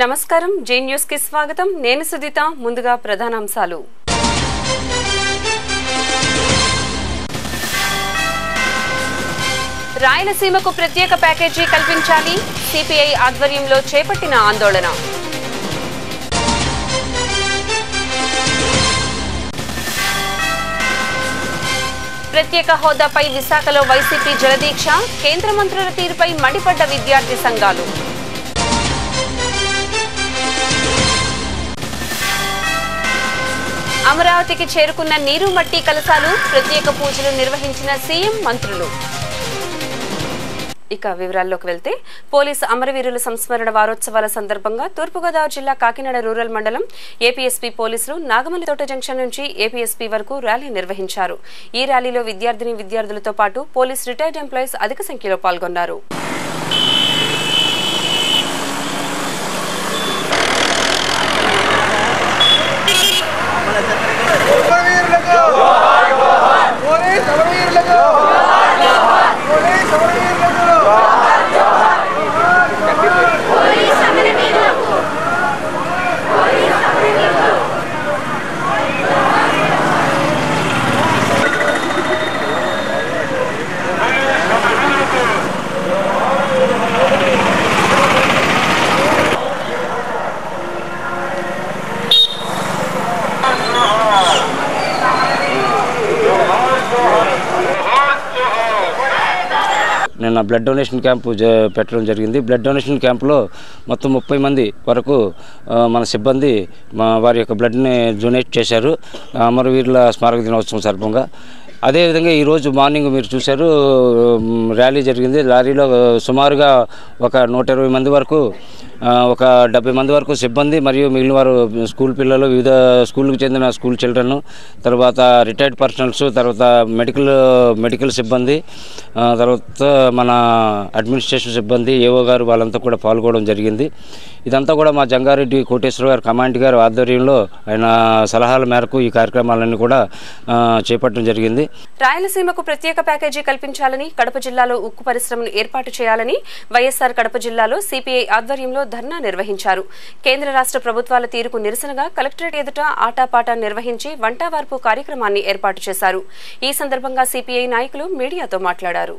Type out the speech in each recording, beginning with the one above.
నమస్కారం జే న్యూస్ కి స్వాగతం నేను సుదీత ముందుగా ప్రధానాంశాలు రాయలసీమకు ప్రత్యేక ప్యాకేజీ కల్పించాలి సిపిఐ ఆధ్వర్యంలో చేపట్టిన ఆందోళన ప్రత్యేక హోదాపై విశాఖలో వైసీపీ జలదీక్ష కేంద్ర మంత్రుల తీరుపై మండిపడ్డ విద్యార్థి సంఘాలు అమరావతికి చేరుకున్న నీరు మట్టి కలశాలు ప్రత్యేక పూజలు నిర్వహించిన సీఎం మంత్రులు ఇక వివరాల్లోకి వెళ్తే పోలీసు అమరవీరుల సంస్మరణ వారోత్సవాల సందర్భంగా తూర్పుగోదావరి జిల్లా కాకినాడ రూరల్ మండలం ఏపీఎస్పీ పోలీసులు నాగమల్లితోట జంక్షన్ నుంచి ఏపీఎస్పీ వరకు ర్యాలీ నిర్వహించారు ఈ ర్యాలీలో విద్యార్థులతో పాటు పోలీస్ రిటైర్డ్ ఎంప్లాయీస్ అధిక సంఖ్యలో పాల్గొన్నారు నిన్న బ్లడ్ డొనేషన్ క్యాంపు పెట్టడం జరిగింది బ్లడ్ డొనేషన్ క్యాంపులో మొత్తం 30 మంది వరకు మన సిబ్బంది వారి యొక్క బ్లడ్ని డొనేట్ చేశారు అమరవీరుల స్మారక దినోత్సవం సందర్భంగా అదేవిధంగా ఈరోజు మార్నింగ్ మీరు చూశారు ర్యాలీ జరిగింది లారీలో సుమారుగా ఒక 120 మంది వరకు ఒక 70 మంది వరకు సిబ్బంది మరియు మిగిలిన వారు స్కూల్ పిల్లలు వివిధ స్కూళ్ళకు చెందిన స్కూల్ చిల్డ్రన్ తర్వాత రిటైర్డ్ పర్సనల్స్ తర్వాత మెడికల్ సిబ్బంది తర్వాత మన అడ్మినిస్ట్రేషన్ సిబ్బంది ఏఓ గారు వాళ్ళంతా కూడా పాల్గొనడం జరిగింది ఇదంతా కూడా మా జంగారెడ్డి కోటేశ్వర గారు కమాండ్ గారు ఆధ్వర్యంలో ఆయన సలహాల మేరకు ఈ కార్యక్రమాలన్నీ కూడా చేపట్టడం జరిగింది రాయలసీమకు ప్రత్యేక ప్యాకేజీ కల్పించాలని కడప జిల్లాలో ఉక్కు పరిశ్రమను ఏర్పాటు చేయాలని వైఎస్ఆర్ కడప జిల్లాలో సిపిఐ ఆధ్వర్యంలో ధర్నా నిర్వహించారు కేంద్ర రాష్ట్ర ప్రభుత్వాల తీరుకు నిరసనగా కలెక్టరేట్ ఎదుట ఆటాపాటా నిర్వహించి వంటావార్పు కార్యక్రమాన్ని ఏర్పాటు చేశారు ఈ సందర్భంగా సిపిఐ నాయకులు మీడియాతో మాట్లాడారు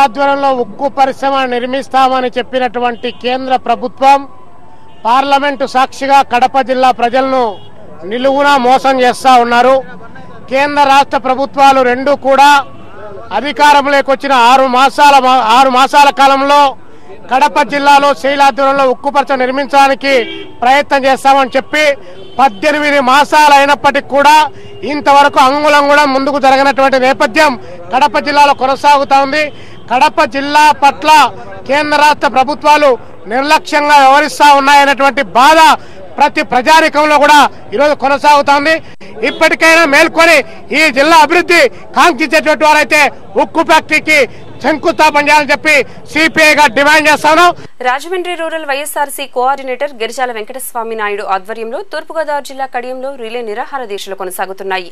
ఆధ్వర్యంలో ఉక్కు పరిశ్రమ నిర్మిస్తామని చెప్పినటువంటి కేంద్ర ప్రభుత్వం పార్లమెంటు సాక్షిగా కడప జిల్లా ప్రజలను నిలువునా మోసం చేస్తా ఉన్నారు కేంద్ర రాష్ట్ర ప్రభుత్వాలు రెండు కూడా అధికారంలోకి వచ్చిన 6 మాసాల కాలంలో కడప జిల్లాలో శైలాధ్వర్యంలో ఉక్కు పరిశ్రమ నిర్మించడానికి ప్రయత్నం చేస్తామని చెప్పి 18 మాసాలు అయినప్పటికీ కూడా ఇంతవరకు అంగుళం కూడా ముందుకు జరగనటువంటి నేపథ్యం కడప జిల్లాలో కొనసాగుతా ఉంది కడప జిల్లా పట్ల కేంద్ర రాష్ట్ర ప్రభుత్వాలు నిర్లక్ష్యంగా వ్యవహరిస్తా ఉన్నాయనేటువంటి బాధ ప్రతి ప్రజానికంలో కూడా ఈరోజు కొనసాగుతోంది ఇప్పటికైనా మేల్కొని ఈ జిల్లా అభివృద్ధి కాంక్షించేటువంటి వారైతే ఉక్కు ఫ్యాక్టరీకి శంకుస్థాపన చేయాలని చెప్పి సిపిఐగా డిమాండ్ చేస్తాను. Rajahmundry rural YSRC coordinator Girijala Venkataswamy Naidu ఆధ్వర్యంలో తూర్పుగోదావరి జిల్లా కడియంలో రిలే నిరాహార దీక్షలు కొనసాగుతున్నాయి.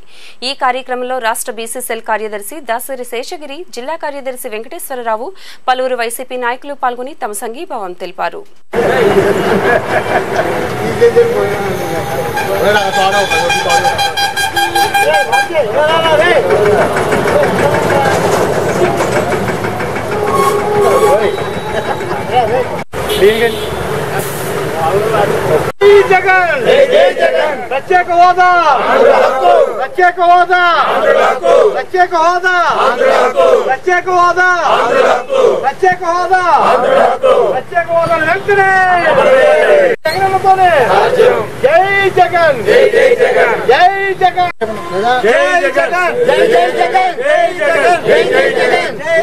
ఈ కార్యక్రమంలో రాష్ట్ర బీసీ సెల్ కార్యదర్శి దాసరి శేషగిరి, జిల్లా కార్యదర్శి వెంకటేశ్వరరావు, పలువురు వైసీపీ నాయకులు పాల్గొని తమ సంఘీభావం తెలిపారు. జగన్ ప్రత్యేక హోదా, ప్రత్యేక హోదా, ప్రత్యేక హోదా, ప్రత్యేక హోదా, ప్రత్యేక హోదా, ప్రత్యేక హోదా వెంటనే జగన్తోనే. జై జగన్, జై జగన్, జై జగన్, జై జగన్, జై జగన్, జై జగన్, జై జగన్, జై జగన్, జై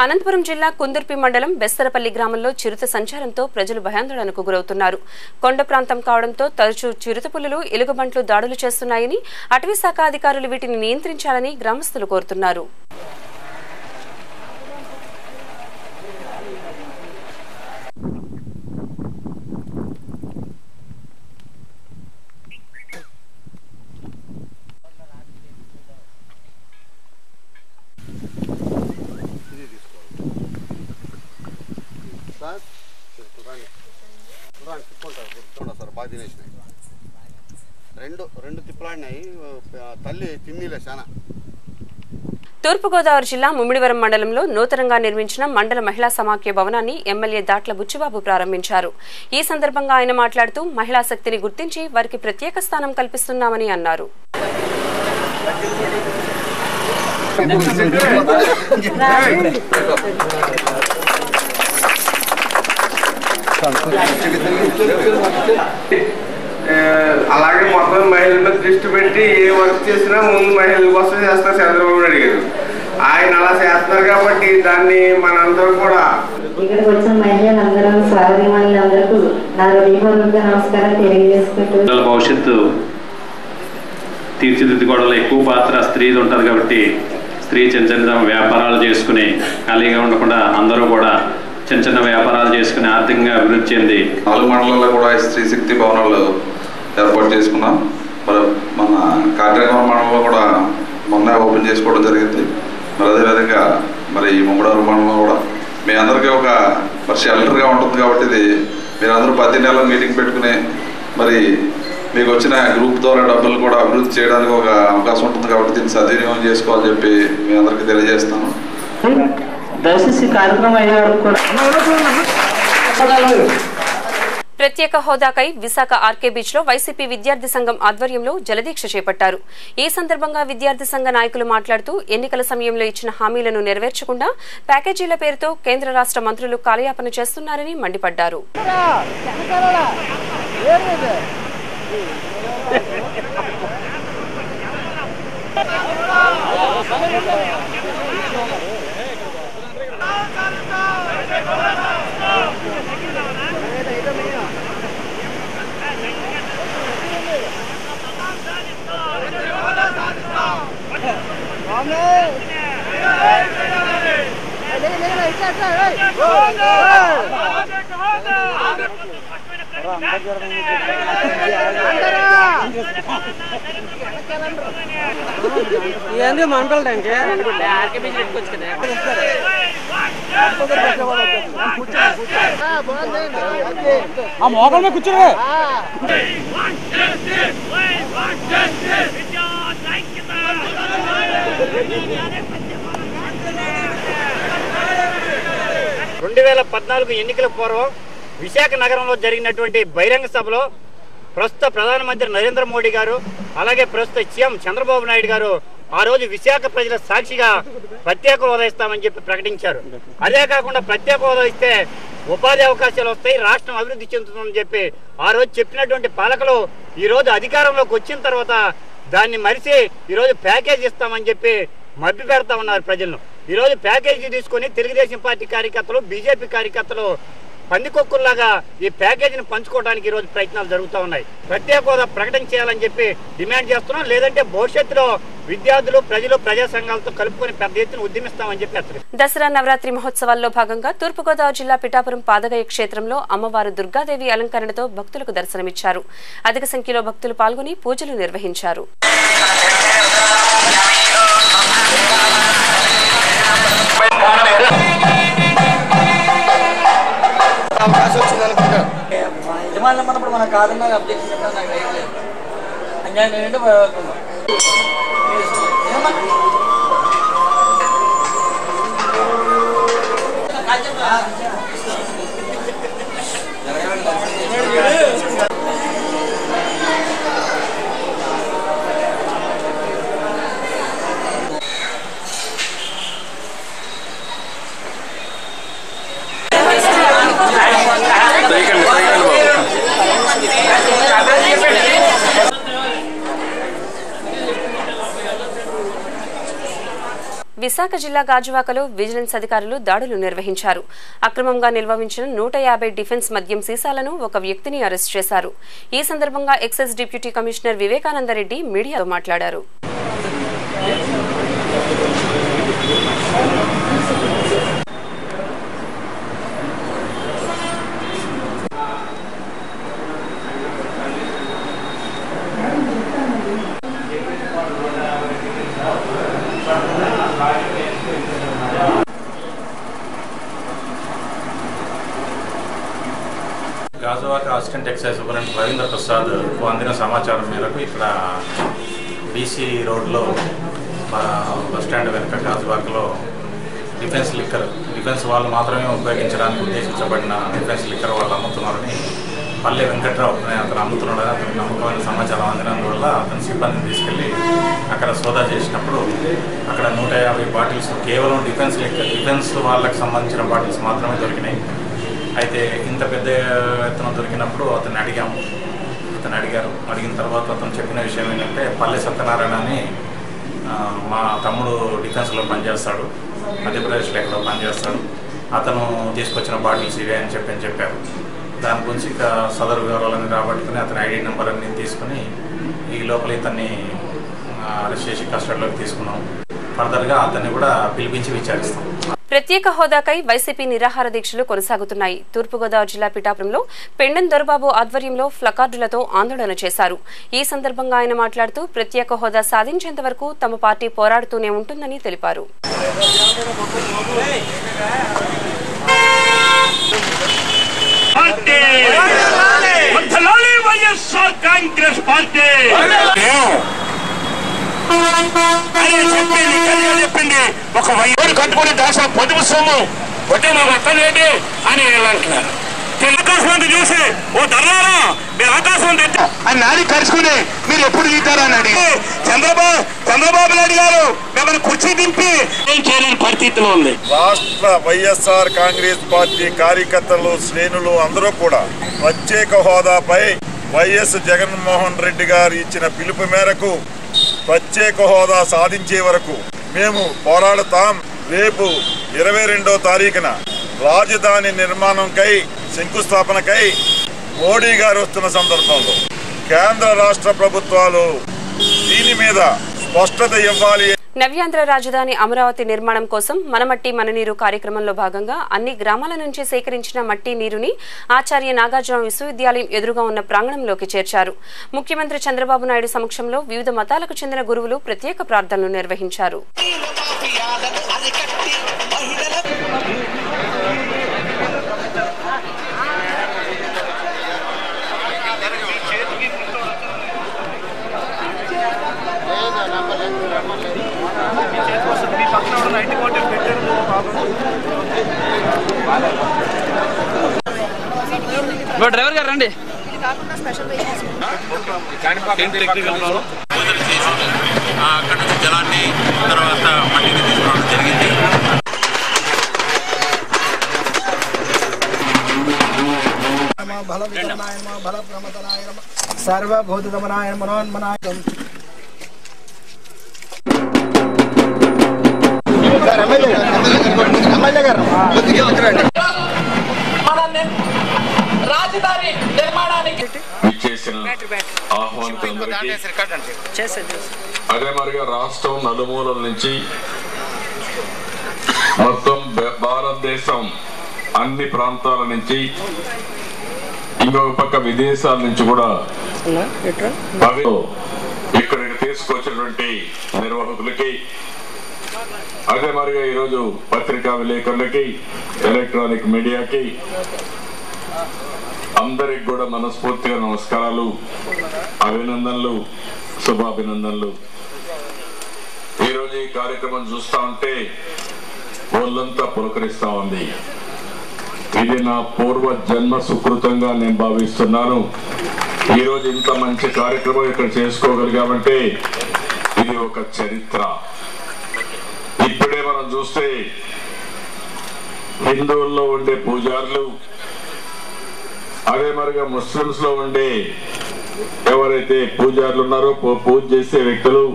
అనంతపురం జిల్లా కుందుర్పి మండలం బెస్తరపల్లి గ్రామంలో చిరుత సంచారంతో ప్రజలు భయాందోళనకు గురవుతున్నారు. కొండ ప్రాంతం కావడంతో తరచూ చిరుతపులులు, ఎలుగుబంట్లు దాడులు చేస్తున్నాయని, అటవీ శాఖ అధికారులు వీటిని నియంత్రించాలని గ్రామస్తులు కోరుతున్నారు. బాగా తినేసినాయి, రెండు తిప్పలాడినాయి, తల్లి తిన్నీలే చాలా. తూర్పుగోదావరి జిల్లా ముమ్మిడివరం మండలంలో నూతనంగా నిర్మించిన మండల మహిళా సమాఖ్య భవనాన్ని ఎమ్మెల్యే దాట్ల బుచ్చిబాబు ప్రారంభించారు. ఈ సందర్భంగా ఆయన మాట్లాడుతూ మహిళా శక్తిని గుర్తించి వారికి ప్రత్యేక స్థానం కల్పిస్తున్నామని అన్నారు. అలాగే మొత్తం మహిళల మీద దృష్టి పెట్టి ఏ వర్క్ చేసినా ముందు మహిళల కోసం చేస్తారు చంద్రబాబు నాయుడు గారు. ఆయన అలా చేస్తున్నారు కాబట్టి దాన్ని మనందరం కూడా ఇక్కడికి వచ్చిన మహిళలందరూ సాగరి మహిళలందరికీ నా హృదయపూర్వక నమస్కారం తెలియజేసుకుంటూ, భవిష్యత్తు తీర్చిదిద్దుకోవడంలో ఎక్కువ పాత్ర స్త్రీది ఉంటుంది కాబట్టి స్త్రీ చిన్న చిన్న వ్యాపారాలు చేసుకుని ఖాళీగా ఉండకుండా అందరూ కూడా చిన్న చిన్న వ్యాపారాలు చేసుకుని ఆర్థికంగా అభివృద్ధి చెంది 4 మండలాల్లో కూడా స్త్రీ శక్తి భవనాలు ఏర్పాటు చేసుకున్నాం. మరి మన కార్యక్రమ మండలంలో కూడా మొన్న ఓపెన్ చేసుకోవడం జరిగింది. మరి అదేవిధంగా మరి ఈ ముమ్మడివరం మండలంలో కూడా మీ అందరికీ ఒక మరి షెల్టర్గా ఉంటుంది కాబట్టి ఇది మీరందరూ 10 నెలల మీటింగ్ పెట్టుకుని మరి మీకు వచ్చిన గ్రూప్ ద్వారా డబ్బులు కూడా అభివృద్ధి చేయడానికి ఒక అవకాశం ఉంటుంది కాబట్టి దీన్ని సద్వినియోగం చేసుకోవాలని చెప్పి మీ అందరికీ తెలియజేస్తాను. ప్రత్యేక హోదాకై విశాఖ ఆర్కే బీచ్ లో వైసీపీ విద్యార్థి సంఘం ఆధ్వర్యంలో జలదీక్ష చేపట్టారు. ఈ సందర్భంగా విద్యార్థి సంఘ నాయకులు మాట్లాడుతూ ఎన్నికల సమయంలో ఇచ్చిన హామీలను నెరవేర్చకుండా ప్యాకేజీల పేరుతో కేంద్ర రాష్ట్ర మంత్రులు కాలయాపన చేస్తున్నారని మండిపడ్డారు. మోకల్ మీద కూర్చో. 2014 ఎన్నికల పూర్వం విశాఖ నగరంలో జరిగినటువంటి బహిరంగ సభలో ప్రస్తుత ప్రధానమంత్రి నరేంద్ర మోడీ గారు అలాగే ప్రస్తుత సీఎం చంద్రబాబు నాయుడు గారు ఆ రోజు విశాఖ ప్రజల సాక్షిగా ప్రత్యేక హోదా ఇస్తామని చెప్పి ప్రకటించారు. అదే కాకుండా ప్రత్యేక హోదా ఇస్తే ఉపాధి అవకాశాలు వస్తాయి, రాష్ట్రం అభివృద్ధి చెందుతుందని చెప్పి ఆ రోజు చెప్పినటువంటి పాలకులు ఈ రోజు అధికారంలోకి వచ్చిన తర్వాత దాన్ని మరిచి ఈ రోజు ప్యాకేజ్ ఇస్తామని చెప్పి మభ్య పెడతా ఉన్నారు ప్రజలను. ఈరోజు ప్యాకేజీ తీసుకొని తెలుగుదేశం పార్టీ కార్యకర్తలు బీజేపీ కార్యకర్తలు పందికొక్కుల్లాగా ఈ ప్యాకేజీని పంచుకోవడానికి ఈరోజు ప్రయత్నాలు జరుగుతూ ఉన్నాయి. ప్రత్యేక హోదా ప్రకటన చేయాలని చెప్పి డిమాండ్ చేస్తున్నాం. లేదంటే భవిష్యత్తులో విద్యార్థులు ప్రజలు ప్రజా సంఘాలతో కలుపుకొని పెద్ద ఎత్తున ఉద్యమిస్తామని చెప్పి దసరా నవరాత్రి మహోత్సవాల్లో భాగంగా తూర్పుగోదావరి జిల్లా పిఠాపురం పాదగయ క్షేత్రంలో అమ్మవారు దుర్గాదేవి అలంకరణతో భక్తులకు దర్శనమిచ్చారు. అధిక సంఖ్యలో భక్తులు పాల్గొని పూజలు నిర్వహించారు. మనం కాదన్నా అబ్జెక్షన్ నాకు లేదు అన్యాయం ఏంటంటే విశాఖ జిల్లా గాజువాకలో విజిలెన్స్ అధికారులు దాడులు నిర్వహించారు. అక్రమంగా నిల్వ ఉంచిన 150 డిఫెన్స్ మద్యం సీసాలను ఒక వ్యక్తిని అరెస్ట్ చేశారు. ఈ సందర్భంగా ఎక్సైజ్ డిప్యూటీ కమిషనర్ వివేకానందరెడ్డి మీడియాతో మాట్లాడారు. Gajuwaka assistant excise superintendent Ravindra Prasad అందిన సమాచారం మేరకు ఇక్కడ బీసీ రోడ్లో బస్ స్టాండ్ వెనుక గాజువాకలో డిఫెన్స్ వాళ్ళు మాత్రమే ఉపయోగించడానికి ఉద్దేశించబడిన డిఫెన్స్ లిక్కర్ వాళ్ళు అమ్ముతున్నారని పల్లె వెంకట్రావు అతను అమ్ముతున్నాడని అతనికి నమ్మకమైన సమాచారం అందినందువల్ల అతని సిబ్బందిని తీసుకెళ్లి అక్కడ సోదా చేసినప్పుడు అక్కడ 150 బాటిల్స్ కేవలం డిఫెన్స్ వాళ్ళకి సంబంధించిన బాటిల్స్ మాత్రమే దొరికినాయి. అయితే ఇంత పెద్ద ఎత్తున దొరికినప్పుడు అతన్ని అడిగిన తర్వాత అతను చెప్పిన విషయం ఏంటంటే పల్లె సత్యనారాయణ అని మా తమ్ముడు డిఫెన్స్లో పనిచేస్తాడు, మధ్యప్రదేశ్లో ఎక్కడో పనిచేస్తాడు, అతను తీసుకొచ్చిన బాటిల్స్ ఇవే అని చెప్పారు. దాని గురించి ఇక సదరు వివరాలన్నీ రాబట్టుకుని అతని ఐడి నెంబర్ అన్నీ తీసుకుని ఈ లోపల ఇతన్ని అరెస్ట్ చేసి కస్టడీలోకి తీసుకున్నాం. ఫర్దర్గా అతన్ని కూడా పిలిపించి విచారిస్తాం. ప్రత్యేక హోదాకై వైసీపీ నిరాహార దీక్షలు కొనసాగుతున్నాయి. తూర్పుగోదావరి జిల్లా పిఠాపురంలో పెండెం దొరబాబు ఆధ్వర్యంలో ప్లకార్డులతో ఆందోళన చేశారు. ఈ సందర్భంగా ఆయన మాట్లాడుతూ ప్రత్యేక హోదా సాధించేంత వరకు తమ పార్టీ పోరాడుతూనే ఉంటుందని తెలిపారు. చెప్పింది ఒక వైద్యుడు కట్టుకుని దాస పొదుపు సొమ్ము కొట్టే మాకు అక్కలేంటి అని అంటున్నారు. ఆకాశం చూసి ఓ ధర్నారా మీరు ఆకాశం అని నాది కలుసుకుని మీరు ఎప్పుడు తీతారని అడిగి చంద్రబాబు నాయుడు గారు మిమ్మల్ని కుర్చీ దింపి ఏం చేయలేని పరిస్థితిలో ఉంది. రాష్ట్ర వైఎస్ఆర్ కాంగ్రెస్ పార్టీ కార్యకర్తలు శ్రేణులు అందరూ కూడా ప్రత్యేక హోదాపై వైఎస్ జగన్మోహన్ రెడ్డి గారు ఇచ్చిన పిలుపు మేరకు ప్రత్యేక హోదా సాధించే వరకు మేము పోరాడతాం. రేపు 22వ తారీఖున రాజధాని నిర్మాణంకై శంకుస్థాపనకై మోడీ గారు వస్తున్న సందర్భంలో కేంద్ర రాష్ట్ర ప్రభుత్వాలు దీని మీద స్పష్టత ఇవ్వాలి. నవ్యాంధ్ర రాజధాని అమరావతి నిర్మాణం కోసం మన మట్టి మన నీరు కార్యక్రమంలో భాగంగా అన్ని గ్రామాల నుంచి సేకరించిన మట్టి నీరుని ఆచార్య నాగార్జున విశ్వవిద్యాలయం ఎదురుగా ఉన్న ప్రాంగణంలోకి చేర్చారు. ముఖ్యమంత్రి చంద్రబాబు నాయుడు సమక్షంలో వివిధ మతాలకు చెందిన గురువులు ప్రత్యేక ప్రార్థనలు నిర్వహించారు. డ్రైవర్ గారు రండి. అక్కడ నుంచి జలాన్ని తర్వాత మట్టిని తీసుకోవడం జరిగింది. సర్వభూతగమనాయ మనోన్మనాయ రాజధాని నిర్మాణానికి అదే మరిగా రాష్ట్రం నలుమూలల నుంచి మొత్తం భారతదేశం అన్ని ప్రాంతాల నుంచి ఇంకొక పక్క విదేశాల నుంచి కూడా ఇక్కడికి తీసుకొచ్చినటువంటి నిర్వాహకులకి అదే మరిగా ఈరోజు పత్రికా విలేకరులకి ఎలక్ట్రానిక్ మీడియాకి అందరికి కూడా మనస్ఫూర్తిగా నమస్కారాలు, అభినందనలు, శుభాభినందనలు. ఈరోజు ఈ కార్యక్రమం చూస్తా ఉంటే ఒళ్ళంతా పులకరిస్తా ఉంది. ఇది నా పూర్వ జన్మ సుకృతంగా నేను భావిస్తున్నాను. ఈరోజు ఇంత మంచి కార్యక్రమం ఇక్కడ చేసుకోగలిగామంటే ఇది ఒక చరిత్ర. ఇప్పుడే మనం చూస్తే హిందువుల్లో ఉండే పూజారులు, అదే మరిగా ముస్లిమ్స్ లో ఉండే ఎవరైతే పూజారులు ఉన్నారో పూజ చేసే వ్యక్తులు,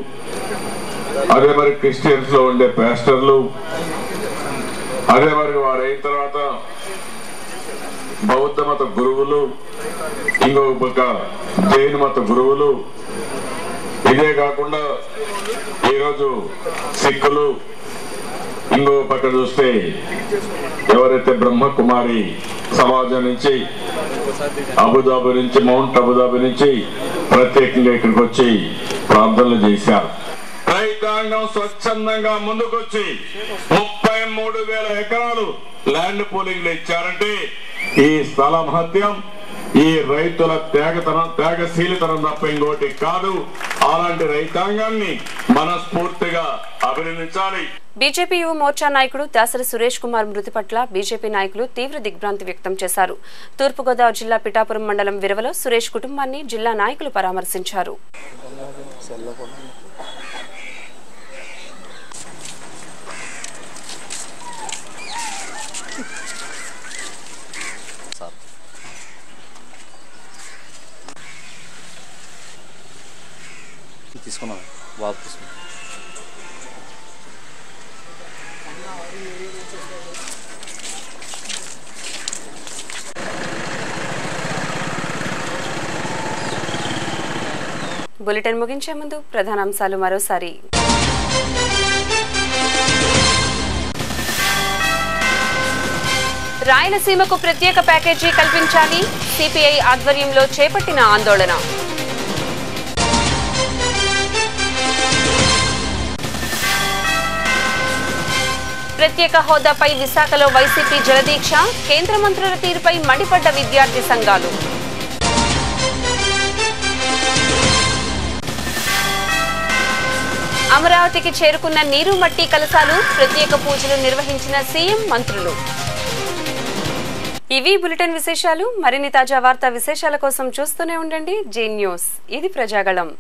అదే మరి క్రిస్టియన్స్ లో ఉండే పాస్టర్లు, అదే మరి వారు అయిన తర్వాత బౌద్ధ మత గురువులు, ఇంకొక పక్క జైన మత గురువులు, ఇదే కాకుండా ఈరోజు సిక్కులు, ఇంకో పక్క చూస్తే ఎవరైతే బ్రహ్మకుమారి సమాజం నుంచి అబుదాబి నుంచి మౌంట్ అబుదాబి నుంచి ప్రత్యేకంగా ఇక్కడికి వచ్చి ప్రార్థనలు చేశారు. రైతాంగం స్వచ్ఛందంగా ముందుకొచ్చి 33,000 ఎకరాలు ల్యాండ్ పూలింగ్ లో ఇచ్చారంటే ఈ స్థల మహత్యం, ఈ రైతుల త్యాగశీలతనం తప్ప ఇంకోటి కాదు. అలాంటి రైతాంగాన్ని మనస్ఫూర్తిగా అభినందించాలి. బీజేపీ యువ మోర్చా నాయకుడు దాసరి సురేష్ కుమార్ మృతి పట్ల బీజేపీ నాయకులు తీవ్ర దిగ్భ్రాంతి వ్యక్తం చేశారు. తూర్పుగోదావరి జిల్లా పిఠాపురం మండలం విరవలో సురేష్ కుటుంబాన్ని జిల్లా నాయకులు పరామర్శించారు. బులెటిన్ ముగించే ముందు ప్రధానాంశాలు మరోసారి. రాయలసీమకు ప్రత్యేక ప్యాకేజీ కల్పించాలి, సిపిఐ ఆధ్వర్యంలో చేపట్టిన ఆందోళన. ప్రత్యేక హోదాపై విశాఖలో వైసీపీ జలదీక్ష, కేంద్ర మంత్రుల తీరుపై మండిపడ్డ విద్యార్థి సంఘాలు. అమరావతికి చేరుకున్న నీరు మట్టి కలశాలు, ప్రత్యేక పూజలు నిర్వహించిన సీఎం, మంత్రులు. ఇవి బులెటిన్ విశేషాలు. మరిన్ని తాజా వార్తా విశేషాల కోసం చూస్తూనే ఉండండి జే న్యూస్. ఇది ప్రజాగళం.